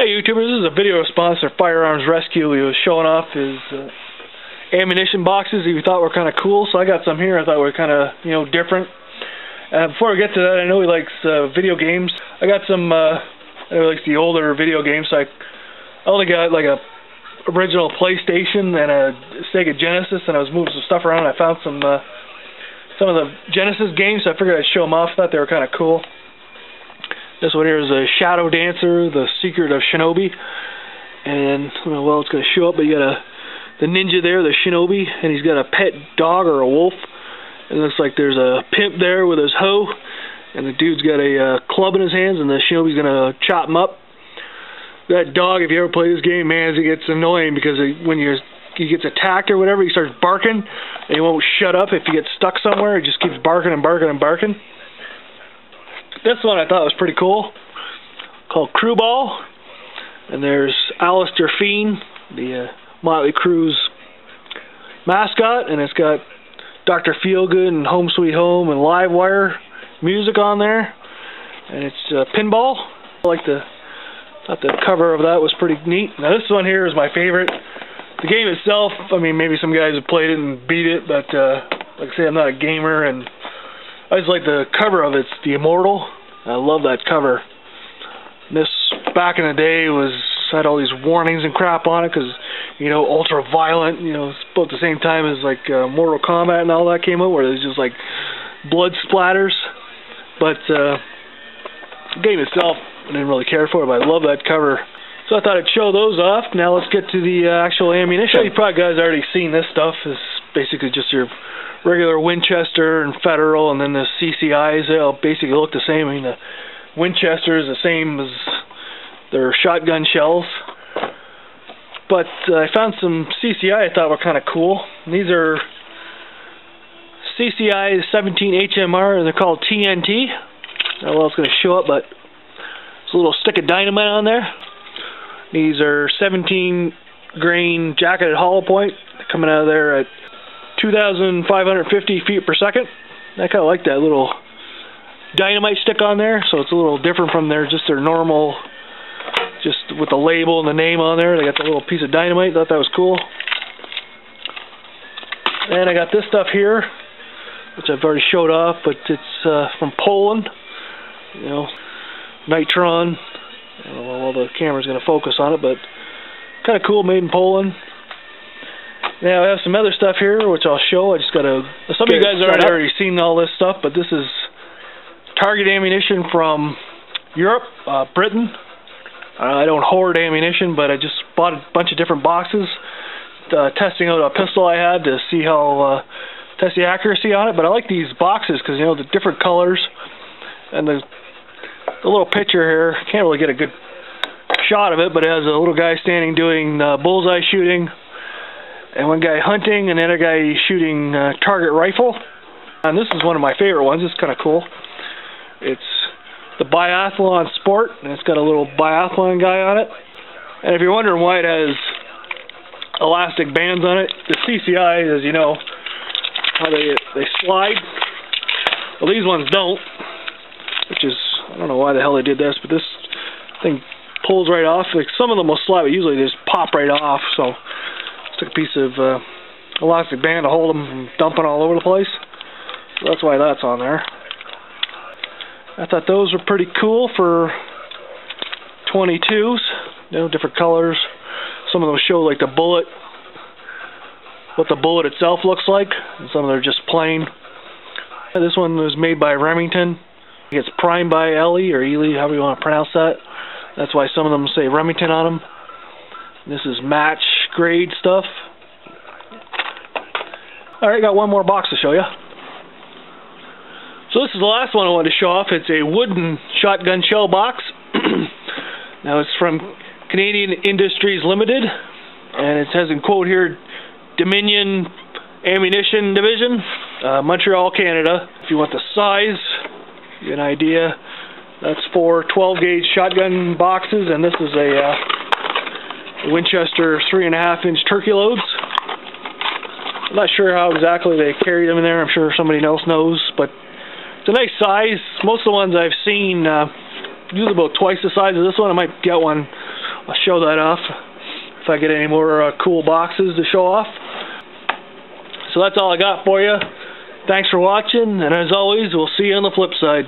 Hey YouTubers, this is a video response for FireArmsResQ. He was showing off his ammunition boxes he thought were kind of cool, so I got some here I thought were kind of, different. Before I get to that, I know he likes video games. I got some, I know he likes the older video games, so I only got like a original PlayStation and a Sega Genesis, and I was moving some stuff around and I found some of the Genesis games, so I figured I'd show them off. I thought they were kind of cool. This one here is a Shadow Dancer, the Secret of Shinobi. And, well, it's going to show up, but you got the ninja there, the Shinobi, and he's got a pet dog or a wolf. It looks like there's a pimp there with his hoe, and the dude's got a club in his hands, and the Shinobi's going to chop him up. That dog, if you ever play this game, man, it gets annoying because when he gets attacked or whatever, he starts barking, and he won't shut up. If he gets stuck somewhere, he just keeps barking and barking and barking. This one I thought was pretty cool, called Pinball, and there's Alistair Fiend, the Motley Crue's mascot, and it's got Dr. Feelgood and Home Sweet Home and Livewire music on there, and it's Pinball. I thought the cover of that was pretty neat. Now this one here is my favorite. The game itself, I mean, maybe some guys have played it and beat it, but like I say, I'm not a gamer, and I just like the cover of it. It's the Immortal. I love that cover. And this, back in the day, had all these warnings and crap on it because, ultra violent. It's about the same time as like Mortal Kombat and all that came out, where there's just like blood splatters. But the game itself, I didn't really care for it, but I love that cover. So I thought I'd show those off. Now let's get to the actual ammunition. You probably guys already seen this stuff. It's basically just your regular Winchester and Federal, and then the CCIs. They all basically look the same. I mean, the Winchester is the same as their shotgun shells. But I found some CCI I thought were kind of cool. And these are CCI 17 HMR, and they're called TNT. I don't know if it's going to show up, but there's a little stick of dynamite on there. These are 17 grain jacketed hollow point. They're coming out of there at 2,550 feet per second. I kind of like that little dynamite stick on there, so it's a little different from their normal, just with the label and the name on there. They got the little piece of dynamite. Thought that was cool. And I got this stuff here, which I've already showed off, but it's from Poland. Nitron. I don't know how the camera's going to focus on it, but kind of cool, made in Poland. Now I have some other stuff here, which I'll show. I just got to. Some of you guys already seen all this stuff, but this is target ammunition from Europe, Britain. I don't hoard ammunition, but I just bought a bunch of different boxes, testing out a pistol I had to see how test the accuracy on it. But I like these boxes because the different colors and the little picture here. Can't really get a good shot of it, but it has a little guy standing doing bullseye shooting, and one guy hunting, and the other guy shooting target rifle. And this is one of my favorite ones. It's kind of cool. It's the Biathlon Sport, and it's got a little biathlon guy on it. And if you're wondering why it has elastic bands on it, the CCI, as you know, how they slide. Well, these ones don't, which is, I don't know why the hell they did this, but this thing pulls right off. Like some of them will slide, but usually they just pop right off. So took a piece of elastic band to hold them from dumping all over the place. So that's why that's on there. I thought those were pretty cool for 22s. Different colors. Some of them show like the bullet, what the bullet itself looks like, and some of them are just plain. This one was made by Remington. It's primed by Ellie or Ely, however you want to pronounce that. That's why some of them say Remington on them. This is match grade stuff. Alright, got one more box to show you. So this is the last one I wanted to show off. It's a wooden shotgun shell box. Now it's from Canadian Industries Limited, and it says in quote here, Dominion Ammunition Division, Montreal, Canada. If you want the size, get an idea. That's 4 12-gauge shotgun boxes, and this is a Winchester 3.5-inch turkey loads. I'm not sure how exactly they carried them in there. I'm sure somebody else knows, but it's a nice size. Most of the ones I've seen usually about twice the size of this one. I might get one I'll show that off if I get any more cool boxes to show off. So that's all I got for you. Thanks for watching, and as always, we'll see you on the flip side.